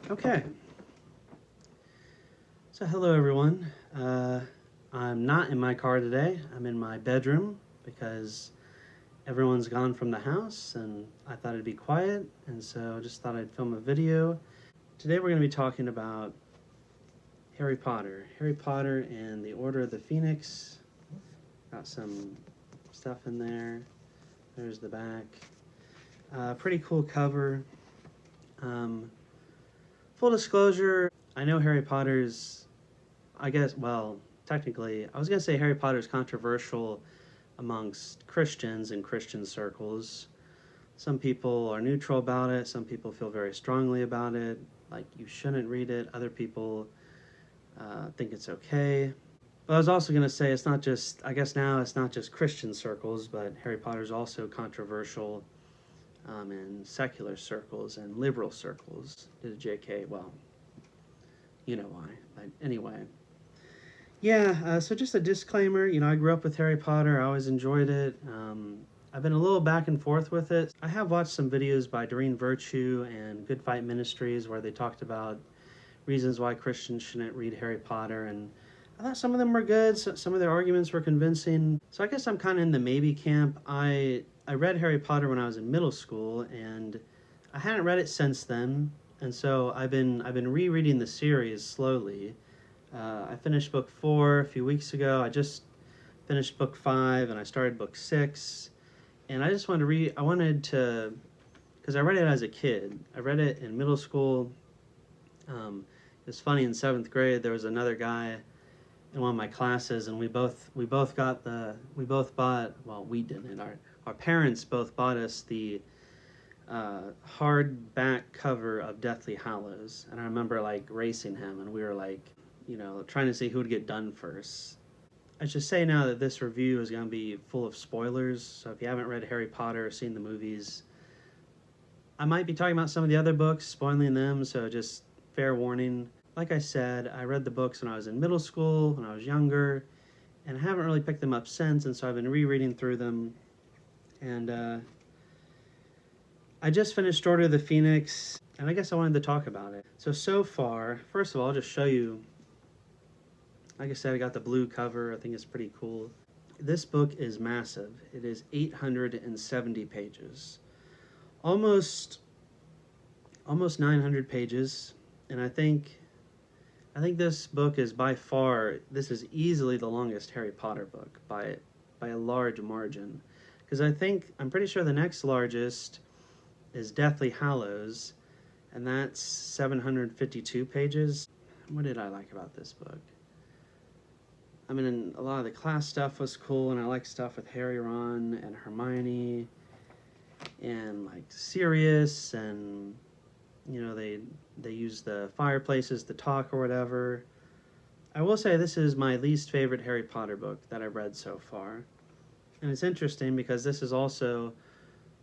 Okay, so hello everyone. I'm not in my car today. I'm in my bedroom because everyone's gone from the house and I thought it'd be quiet, and so I just thought I'd film a video. Today we're going to be talking about Harry Potter and the Order of the Phoenix. Got some stuff in there. There's the back. Pretty cool cover. Full disclosure, I know Harry Potter's, technically, I was going to say Harry Potter's controversial amongst Christians in Christian circles. Some people are neutral about it. Some people feel very strongly about it, like you shouldn't read it. Other people think it's okay. But I was also going to say it's not just, I guess now it's not just Christian circles, but Harry Potter's also controversial in secular circles and liberal circles. Did a JK? Well, you know why. But anyway. Yeah, so just a disclaimer, I grew up with Harry Potter. I always enjoyed it. I've been a little back and forth with it. I have watched some videos by Doreen Virtue and Good Fight Ministries where they talked about reasons why Christians shouldn't read Harry Potter, and I thought some of them were good. Some of their arguments were convincing. So I guess I'm kind of in the maybe camp. I read Harry Potter when I was in middle school, and I hadn't read it since then. And so I've been rereading the series slowly. I finished book 4 a few weeks ago. I just finished book 5, and I started book 6. And I just wanted to read. I wanted to, because I read it as a kid. I read it in middle school. It's funny, in 7th grade there was another guy in one of my classes, and we both bought, well, we didn't, our parents both bought us the hardback cover of Deathly Hallows, and I remember like racing him, and we were like, trying to see who would get done first. I should say now that this review is going to be full of spoilers, so if you haven't read Harry Potter or seen the movies, I might be talking about some of the other books, spoiling them, so just fair warning. Like I said, I read the books when I was in middle school, when I was younger, and I haven't really picked them up since, and so I've been rereading through them. And I just finished Order of the Phoenix, and I guess I wanted to talk about it. So far, first of all, I'll just show you. Like I said, I got the blue cover. I think it's pretty cool. This book is massive. It is 870 pages. Almost 900 pages, and I think this book is this is easily the longest Harry Potter book by a large margin, because I'm pretty sure the next largest is Deathly Hallows, and that's 752 pages. What did I like about this book? I mean, a lot of the class stuff was cool, and I like stuff with Harry, Ron, and Hermione, and like Sirius, and they use the fireplaces to talk or whatever. I will say this is my least favorite Harry Potter book that I've read so far. And it's interesting because this is also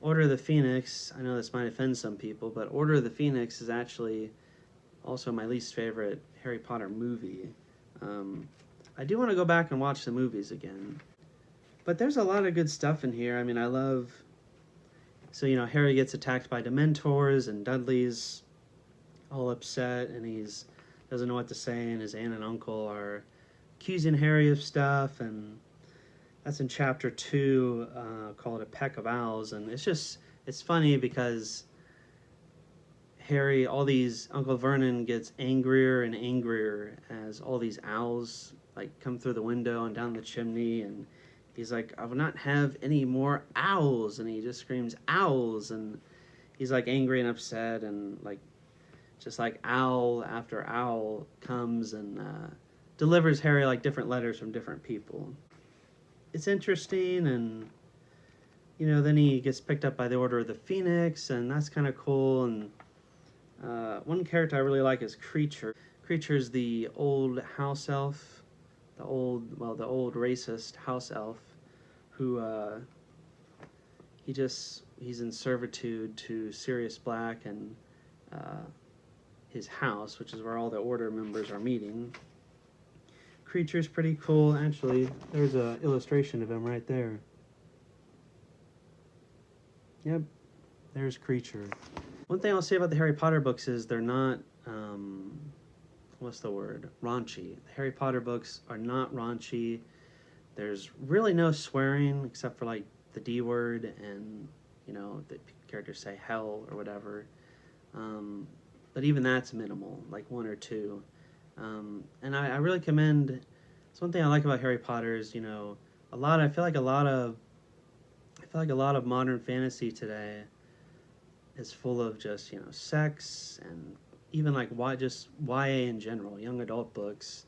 Order of the Phoenix. I know this might offend some people, but Order of the Phoenix is actually also my least favorite Harry Potter movie. I do want to go back and watch the movies again. But there's a lot of good stuff in here. I mean, I love... So, Harry gets attacked by Dementors, and Dudley's all upset, and he's doesn't know what to say, and his aunt and uncle are accusing Harry of stuff, and that's in chapter 2, called A Peck of Owls. And it's funny because Uncle Vernon gets angrier and angrier as all these owls like come through the window and down the chimney, and he's like, I will not have any more owls, and he just screams owls, and he's like angry and upset, and like just like owl after owl comes and delivers Harry like different letters from different people. It's interesting, and then he gets picked up by the Order of the Phoenix, and that's kind of cool. And one character I really like is Kreacher. Kreacher's the old house elf, the old racist house elf, who he's in servitude to Sirius Black and his house, which is where all the Order members are meeting. Kreacher's pretty cool. Actually, there's an illustration of him right there. Yep, there's Kreacher. One thing I'll say about the Harry Potter books is they're not what's the word? Raunchy. The Harry Potter books are not raunchy. There's really no swearing except for like the D word and, the characters say hell or whatever. But even that's minimal, like one or two. And I really commend. It's one thing I like about Harry Potter is, I feel like a lot of modern fantasy today is full of just, sex, and even like just YA in general. Young adult books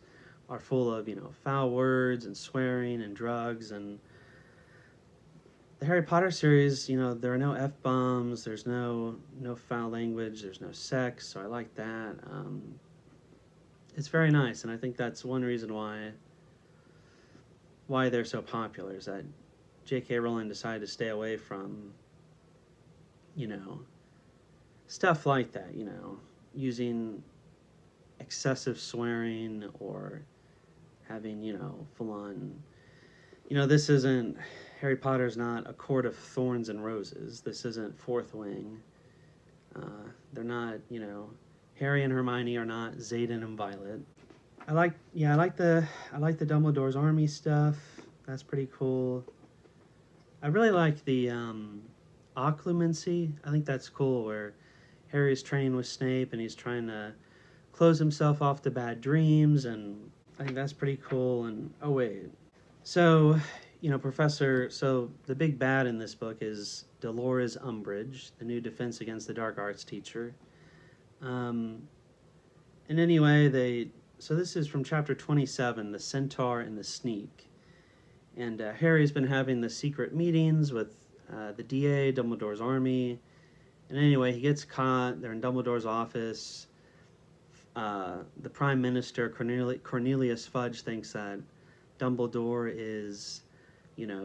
are full of, foul words and swearing and drugs. And the Harry Potter series, there are no F-bombs, there's no foul language, there's no sex, so I like that. It's very nice, and I think that's one reason why they're so popular, is that J.K. Rowling decided to stay away from, stuff like that, using excessive swearing or having, full on, this isn't, Harry Potter's not A Court of Thorns and Roses. This isn't Fourth Wing. They're not, Harry and Hermione are not Xaden and Violet. I like the Dumbledore's army stuff. That's pretty cool. I really like the occlumency. I think that's cool, where Harry's training with Snape and he's trying to close himself off to bad dreams, and I think that's pretty cool. And oh wait, so so the big bad in this book is Dolores Umbridge, the new Defense Against the Dark Arts teacher. And anyway, so this is from chapter 27, The Centaur and the Sneak. And Harry's been having the secret meetings with the DA, Dumbledore's army. And anyway, he gets caught. They're in Dumbledore's office. The Prime Minister, Cornelius Fudge, thinks that Dumbledore is,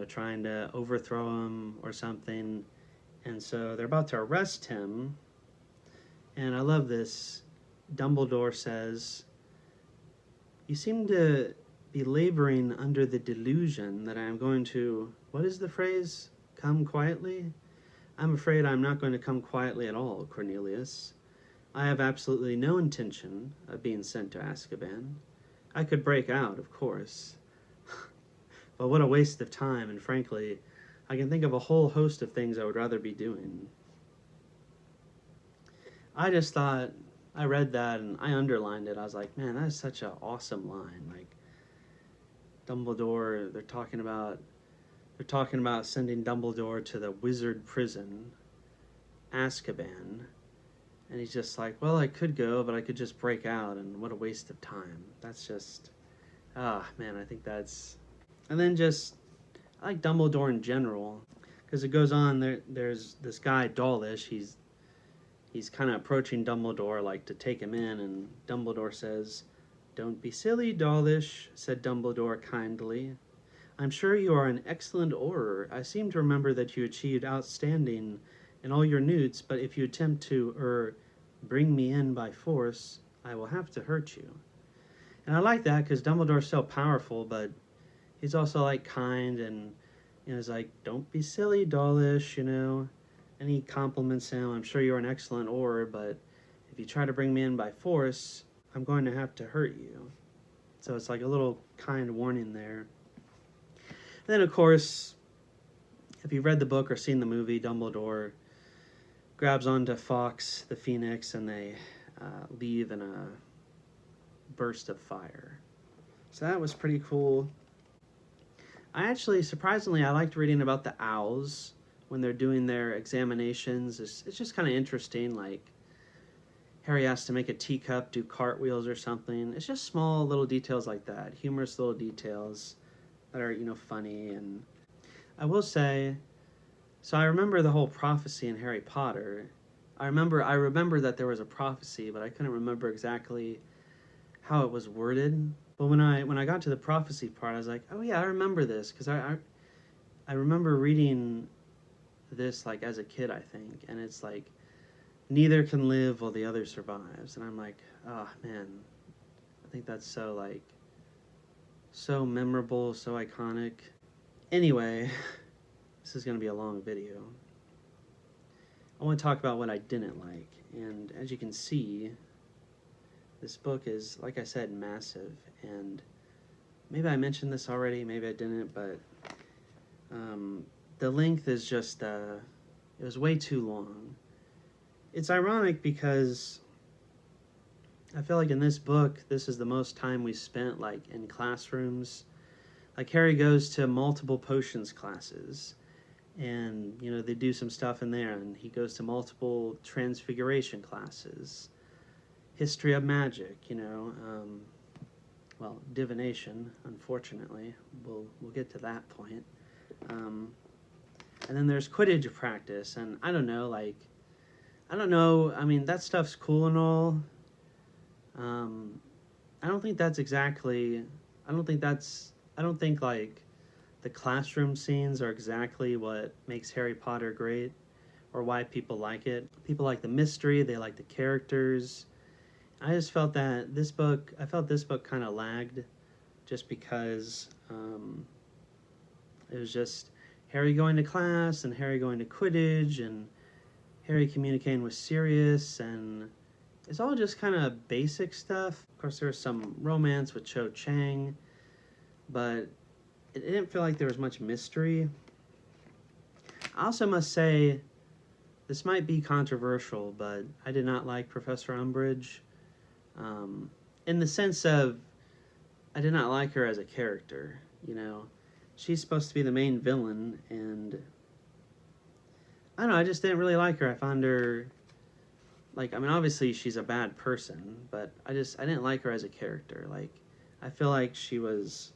trying to overthrow him or something. And so they're about to arrest him. And I love this. Dumbledore says, "You seem to be laboring under the delusion that I am going to," what is the phrase? "Come quietly?" "I'm afraid I'm not going to come quietly at all, Cornelius. I have absolutely no intention of being sent to Azkaban. I could break out, of course. But what a waste of time, and frankly, I can think of a whole host of things I would rather be doing." I just thought, I read that and I underlined it. I was like, man, that is such an awesome line. Like, Dumbledore, they're talking about sending Dumbledore to the wizard prison, Azkaban. And he's just like, well, I could go, but I could just break out, and what a waste of time. That's just, man, I think that's... And then just, I like Dumbledore in general, because it goes on, there's this guy, Dawlish, he's kind of approaching Dumbledore, like, to take him in, and Dumbledore says, "Don't be silly, Dawlish," said Dumbledore kindly. "I'm sure you are an excellent orer. I seem to remember that you achieved outstanding in all your newts, but if you attempt to, bring me in by force, I will have to hurt you." And I like that, because Dumbledore's so powerful, but he's also, like, kind, and, he's like, "Don't be silly, Dawlish," and he compliments him. "I'm sure you're an excellent orer, but if you try to bring me in by force, I'm going to have to hurt you." So it's like a little kind warning there. And then, of course, if you've read the book or seen the movie, Dumbledore grabs onto Fawkes the Phoenix, and they leave in a burst of fire. So that was pretty cool. Surprisingly, I liked reading about the owls when they're doing their examinations. It's just kind of interesting, like Harry has to make a teacup do cartwheels or something. It's just small little details like that, humorous little details that are, funny. And I will say, so I remember the whole prophecy in Harry Potter. I remember that there was a prophecy, but I couldn't remember exactly how it was worded. But when I got to the prophecy part, I was like, oh yeah, I remember this, because I remember reading this, like, as a kid, I think, and it's like, neither can live while the other survives. And I'm like, oh man, I think that's so, like, so memorable, so iconic. Anyway, this is going to be a long video. I want to talk about what I didn't like, and as you can see, This book is, like I said, massive, and maybe I mentioned this already, maybe I didn't, but the length is just, it was way too long. It's ironic because I feel like in this book, this is the most time we spent, like, in classrooms. Like, Harry goes to multiple potions classes, and, you know, they do some stuff in there, and he goes to multiple transfiguration classes, history of magic, you know, well, divination, unfortunately. We'll get to that point. And then there's Quidditch practice, and I don't know, like, I don't know, I mean, that stuff's cool and all. I don't think that's exactly, I don't think, like, the classroom scenes are exactly what makes Harry Potter great, or why people like it. People like the mystery, they like the characters. I just felt that this book, I felt this book kind of lagged, just because it was just Harry going to class, and Harry going to Quidditch, and Harry communicating with Sirius, and it's all just kind of basic stuff. Of course, there was some romance with Cho Chang, but it didn't feel like there was much mystery. I also must say, this might be controversial, but I did not like Professor Umbridge. In the sense of, I did not like her as a character, you know. She's supposed to be the main villain, and I don't know, I just didn't really like her. I found her, like, I mean, obviously she's a bad person, but I didn't like her as a character. Like, I feel like she was,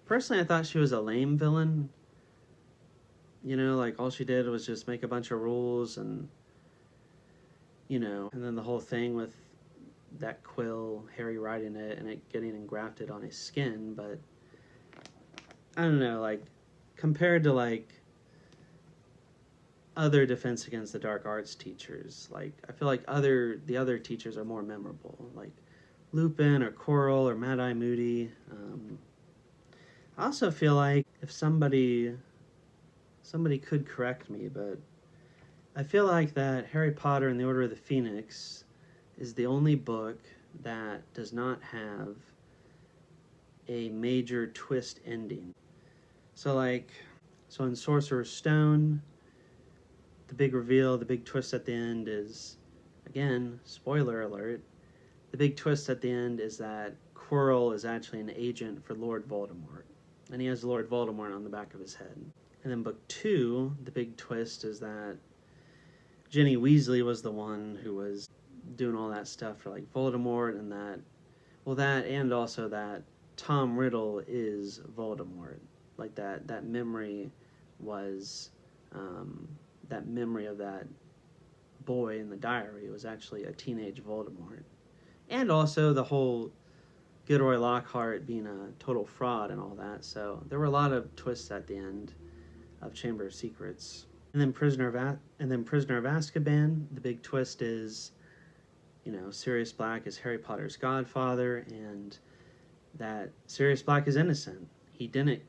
personally, I thought she was a lame villain. You know, like, all she did was just make a bunch of rules, and, you know, and then the whole thing with that quill, Harry writing it, and it getting engrafted on his skin, but I don't know, like, compared to, like, other Defense Against the Dark Arts teachers, like, I feel like the other teachers are more memorable, like Lupin or Quirrell or Mad-Eye Moody. I also feel like if somebody could correct me, but I feel like that Harry Potter and the Order of the Phoenix is the only book that does not have a major twist ending. So, like, so in Sorcerer's Stone, the big reveal, the big twist at the end is, again, spoiler alert, the big twist at the end is that Quirrell is actually an agent for Lord Voldemort. And he has Lord Voldemort on the back of his head. And then book 2, the big twist is that Ginny Weasley was the one who was doing all that stuff for, like, Voldemort, and that, well, that, and also that Tom Riddle is Voldemort. Like, that memory was, that memory of that boy in the diary was actually a teenage Voldemort. And also the whole Gilderoy Lockhart being a total fraud and all that. So there were a lot of twists at the end of Chamber of Secrets. And then Prisoner of Azkaban, the big twist is, you know, Sirius Black is Harry Potter's godfather, and that Sirius Black is innocent. He did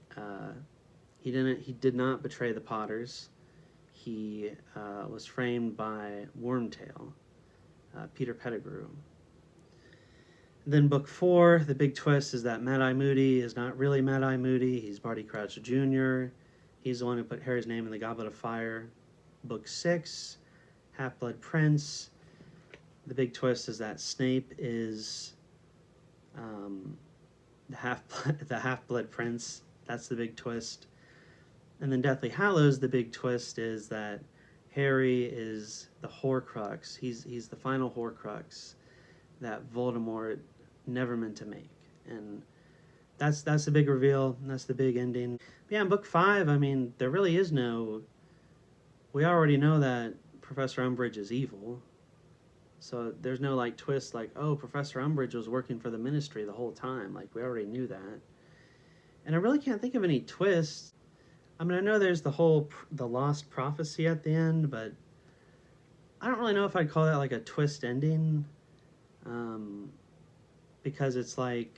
not betray the Potters. He was framed by Wormtail, Peter Pettigrew. And then book 4, the big twist is that Mad-Eye Moody is not really Mad-Eye Moody. He's Barty Crouch Jr. He's the one who put Harry's name in the Goblet of Fire. Book 6, Half-Blood Prince. The big twist is that Snape is the Half-Blood Prince. That's the big twist. And then Deathly Hallows, the big twist is that Harry is the Horcrux. He's the final Horcrux that Voldemort never meant to make. And that's the big reveal. That's the big ending. But yeah, in book 5, I mean, there really is no... We already know that Professor Umbridge is evil. So there's no, like, twist like, oh, Professor Umbridge was working for the Ministry the whole time. Like, we already knew that. And I really can't think of any twists. I mean, I know there's the lost prophecy at the end, but I don't really know if I'd call that, like, a twist ending. Because it's like,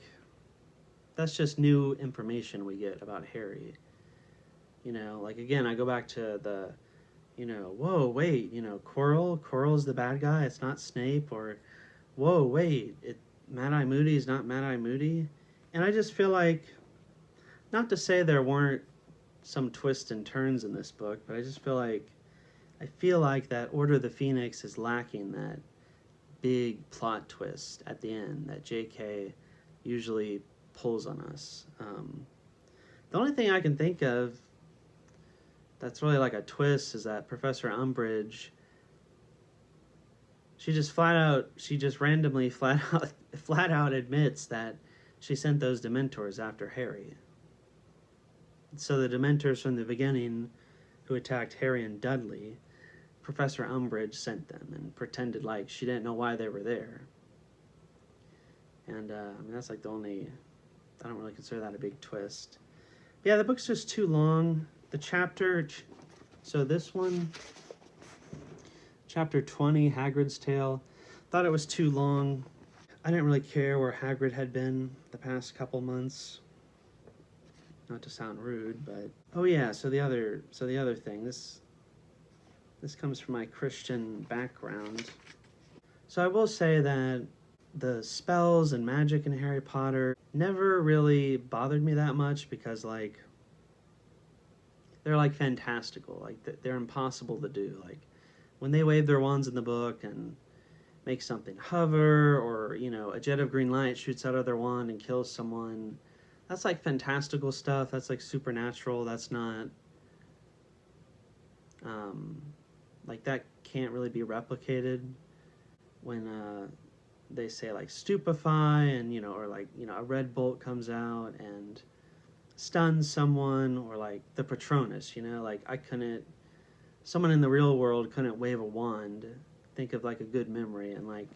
that's just new information we get about Harry. You know, like, again, I go back to the, you know, whoa, wait, you know, Quirrell's the bad guy, it's not Snape, or, whoa, wait, Mad-Eye Moody is not Mad-Eye Moody. And I just feel like, not to say there weren't some twists and turns in this book, but I feel like that Order of the Phoenix is lacking that big plot twist at the end that J.K. usually pulls on us. The only thing I can think of that's really like a twist is that Professor Umbridge, she just randomly flat out admits that she sent those Dementors after Harry. So the Dementors from the beginning who attacked Harry and Dudley, Professor Umbridge sent them and pretended like she didn't know why they were there. And I mean, that's like the only, I don't really consider that a big twist. But yeah, the book's just too long. The chapter, so this one, chapter 20, Hagrid's Tale, thought it was too long. I didn't really care where Hagrid had been the past couple months. Not to sound rude, but oh yeah, so the other thing, this comes from my Christian background. So I will say that the spells and magic in Harry Potter never really bothered me that much because like they're like fantastical, like they're impossible to do. Like when they wave their wands in the book and make something hover, or you know, a jet of green light shoots out of their wand and kills someone, that's like fantastical stuff. That's like supernatural. That's not like that can't really be replicated. When they say like stupefy, and you know, or like, you know, a red bolt comes out and stuns someone, or like the Patronus, you know, like someone in the real world couldn't wave a wand, think of like a good memory, and like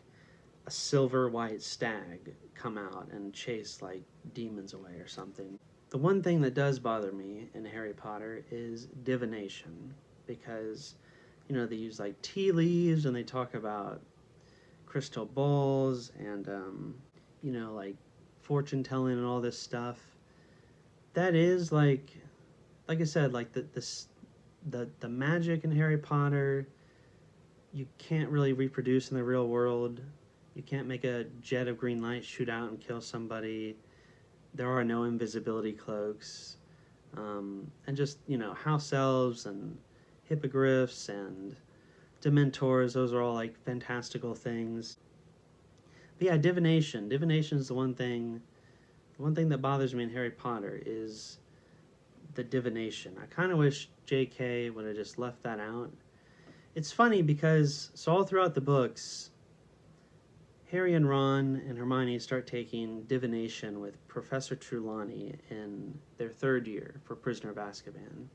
a silver white stag come out and chase like demons away or something. The one thing that does bother me in Harry Potter is divination, because you know, they use like tea leaves and they talk about crystal balls and you know, like fortune telling and all this stuff. That is like I said, like the magic in Harry Potter you can't really reproduce in the real world. You can't make a jet of green light shoot out and kill somebody. There are no invisibility cloaks. And just, you know, house elves and hippogriffs and Dementors, those are all like fantastical things. But yeah, divination. Divination is the one thing that bothers me in Harry Potter is the divination. I kind of wish J.K. would have just left that out. It's funny because, so all throughout the books, Harry and Ron and Hermione start taking divination with Professor Trelawney in their third year for Prisoner of Azkaban.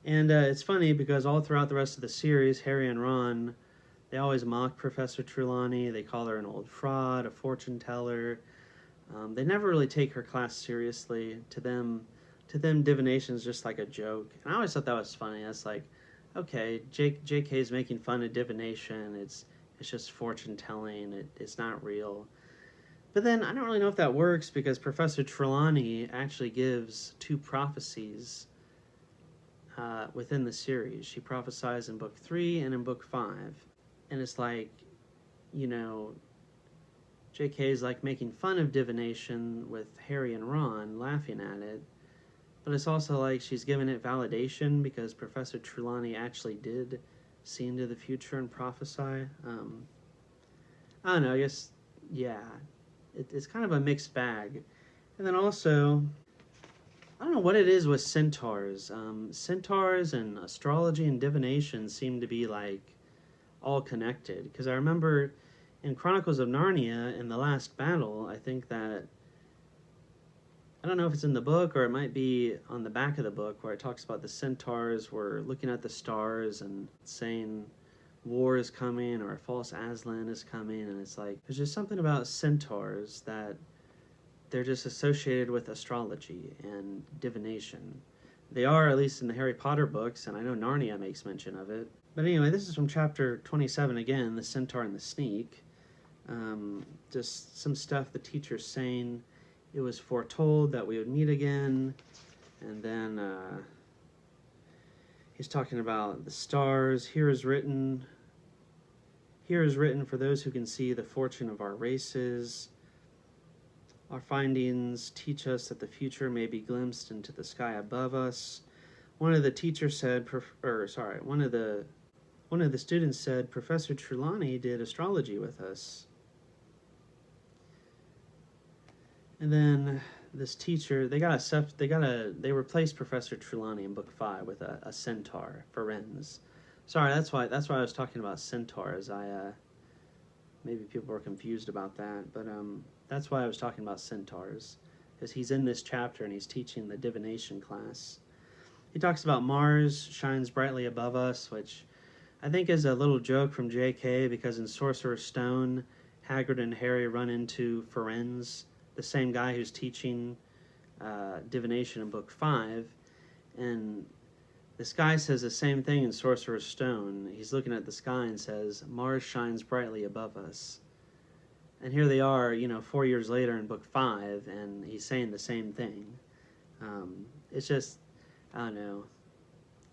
And it's funny because all throughout the rest of the series, Harry and Ron, they always mock Professor Trelawney. They call her an old fraud, a fortune teller. They never really take her class seriously. To them, divination is just like a joke. And I always thought that was funny. That's like, okay, J.K. is making fun of divination. It's just fortune telling. It's not real. But then I don't really know if that works because Professor Trelawney actually gives 2 prophecies within the series. She prophesies in book 3 and in book 5. And it's like, you know, J.K. is like making fun of divination with Harry and Ron, laughing at it. But it's also like she's giving it validation because Professor Trelawney actually did see into the future and prophesy. I don't know, I guess, yeah. It's kind of a mixed bag. And then also, I don't know what it is with centaurs. Centaurs and astrology and divination seem to be like all connected. Because I remember in Chronicles of Narnia, in the last battle, I think that, I don't know if it's in the book or it might be on the back of the book where it talks about the centaurs were looking at the stars and saying war is coming or a false Aslan is coming, and it's like there's just something about centaurs that they're just associated with astrology and divination. They are, at least in the Harry Potter books, and I know Narnia makes mention of it. But anyway, this is from chapter 27 again, the centaur and the sneak. Just some stuff the teacher's saying. It was foretold that we would meet again, and then he's talking about the stars. Here is written for those who can see the fortune of our races. Our findings teach us that the future may be glimpsed into the sky above us. One of the teachers said, one of the students said, Professor Trelawney did astrology with us. And then this teacher, they replaced Professor Trelawney in book 5 with a centaur, Ferenz. Sorry, that's why I was talking about centaurs. Maybe people were confused about that, but that's why I was talking about centaurs, because he's in this chapter and he's teaching the divination class. He talks about Mars shines brightly above us, which I think is a little joke from J.K., because in Sorcerer's Stone, Hagrid and Harry run into Ferenz, the same guy who's teaching divination in book 5, and this guy says the same thing in Sorcerer's Stone. He's looking at the sky and says, Mars shines brightly above us. And here they are, 4 years later in book 5, and he's saying the same thing. It's just, I don't know.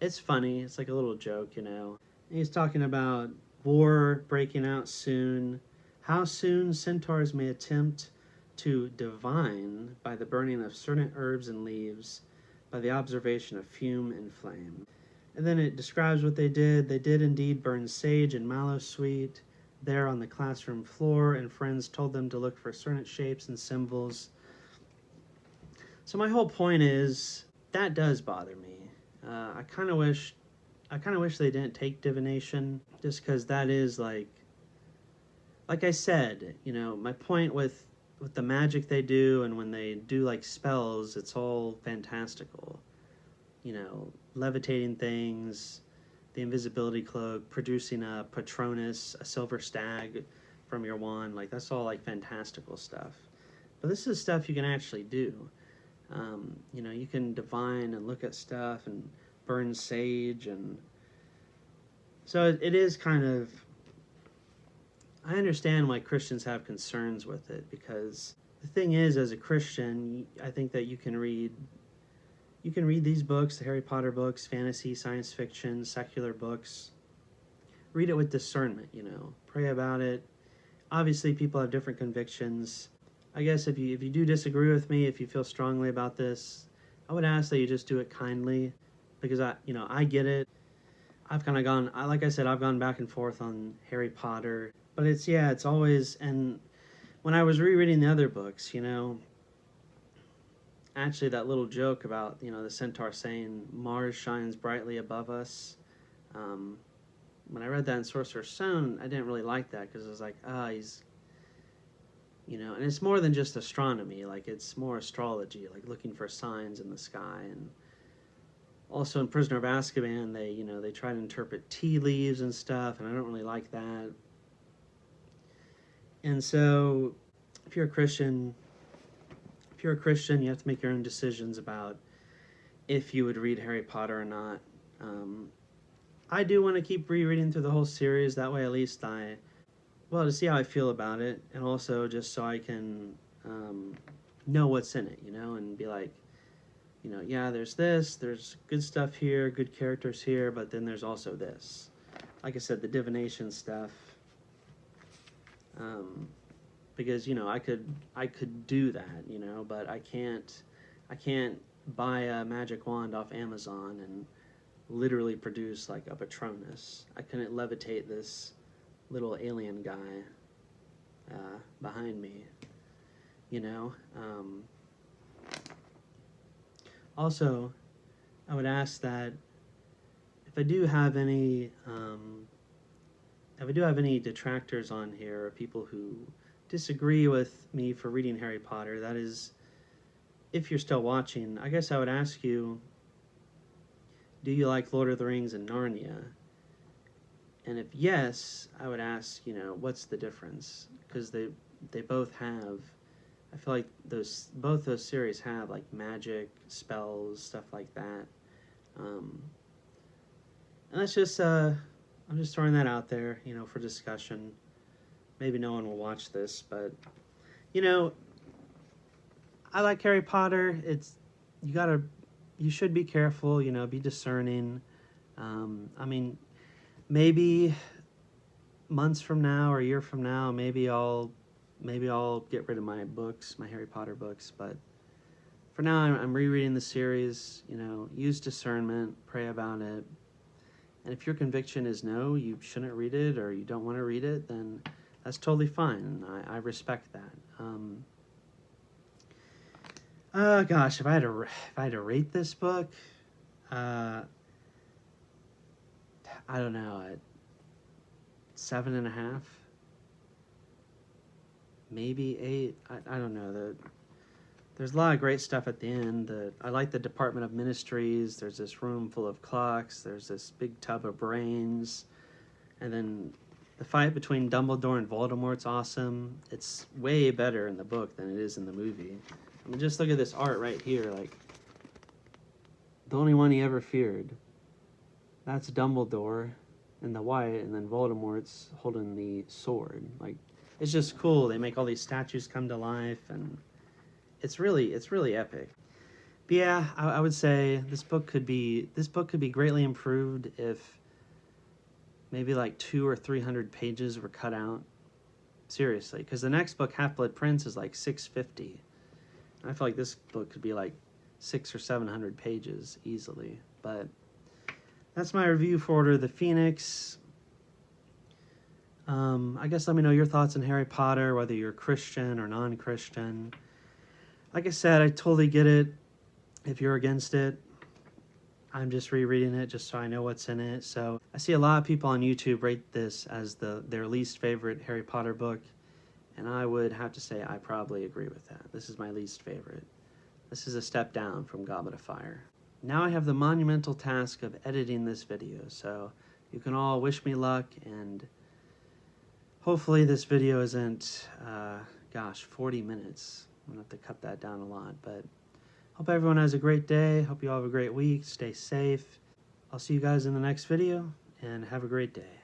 It's funny. It's like a little joke, And he's talking about war breaking out soon. How soon centaurs may attempt to divine by the burning of certain herbs and leaves, by the observation of fume and flame. And then it describes what they did. They did indeed burn sage and mallow sweet there on the classroom floor, and friends told them to look for certain shapes and symbols. So my whole point is, that does bother me. I kind of wish they didn't take divination, just because that is like I said, my point with the magic they do, and when they do like spells, it's all fantastical. Levitating things, the invisibility cloak, producing a Patronus, a silver stag from your wand, like that's all like fantastical stuff. But this is stuff you can actually do. You can divine and look at stuff and burn sage, and so it is kind of, I understand why Christians have concerns with it, because the thing is, as a Christian, I think that you can read these books, the Harry Potter books, fantasy, science fiction, secular books. Read it with discernment, Pray about it. Obviously, people have different convictions. I guess if you do disagree with me, if you feel strongly about this, I would ask that you just do it kindly, because I get it. I've kind of gone, like I said, I've gone back and forth on Harry Potter. But it's always, and when I was rereading the other books, actually that little joke about, the centaur saying, Mars shines brightly above us. When I read that in Sorcerer's Stone, I didn't really like that, because it was like, he's, and it's more than just astronomy, like it's more astrology, like looking for signs in the sky. And also in Prisoner of Azkaban, they try to interpret tea leaves and stuff, and I don't really like that. And so, if you're a Christian, you have to make your own decisions about if you would read Harry Potter or not. I do want to keep rereading through the whole series. That way, at least to see how I feel about it, and also just so I can know what's in it, and be like, there's this, there's good stuff here, good characters here, but then there's also this. Like I said, the divination stuff. Because I could do that, but I can't buy a magic wand off Amazon and literally produce like a Patronus. I couldn't levitate this little alien guy behind me, Also, I would ask that if I do have any detractors on here, or people who disagree with me for reading Harry Potter, that is, if you're still watching, I guess I would ask you, do you like Lord of the Rings and Narnia? And if yes, I would ask, what's the difference? Because they both have, I feel like both those series have like magic, spells, stuff like that. And that's just, I'm just throwing that out there, for discussion. Maybe no one will watch this, but, I like Harry Potter. You should be careful, be discerning. Maybe months from now or a year from now, maybe I'll maybe I'll get rid of my books, my Harry Potter books, but for now I'm rereading the series. You know, use discernment, pray about it. And if your conviction is no, you shouldn't read it, or you don't want to read it, then that's totally fine. I respect that. Gosh, if I had to rate this book, I don't know, at 7.5, maybe 8. I don't know. There's a lot of great stuff at the end. I like the Department of Ministries. There's this room full of clocks. There's this big tub of brains. And then the fight between Dumbledore and Voldemort's awesome. It's way better in the book than it is in the movie. I mean, just look at this art right here. Like, the only one he ever feared. That's Dumbledore in the white, and then Voldemort's holding the sword. Like, it's just cool. They make all these statues come to life, and it's really epic. But yeah, I would say this book could be greatly improved if maybe like 200 or 300 pages were cut out. Seriously, because the next book, Half-Blood Prince, is like 650. I feel like this book could be like 600 or 700 pages easily. But that's my review for Order of the Phoenix. I guess let me know your thoughts on Harry Potter, whether you're Christian or non-Christian. Like I said, I totally get it if you're against it. I'm just rereading it just so I know what's in it. So I see a lot of people on YouTube rate this as their least favorite Harry Potter book, and I would have to say I probably agree with that. This is my least favorite. This is a step down from Goblet of Fire. Now I have the monumental task of editing this video, so you can all wish me luck, and hopefully this video isn't, 40 minutes. I'm going to have to cut that down a lot, but hope everyone has a great day. Hope you all have a great week. Stay safe. I'll see you guys in the next video, and have a great day.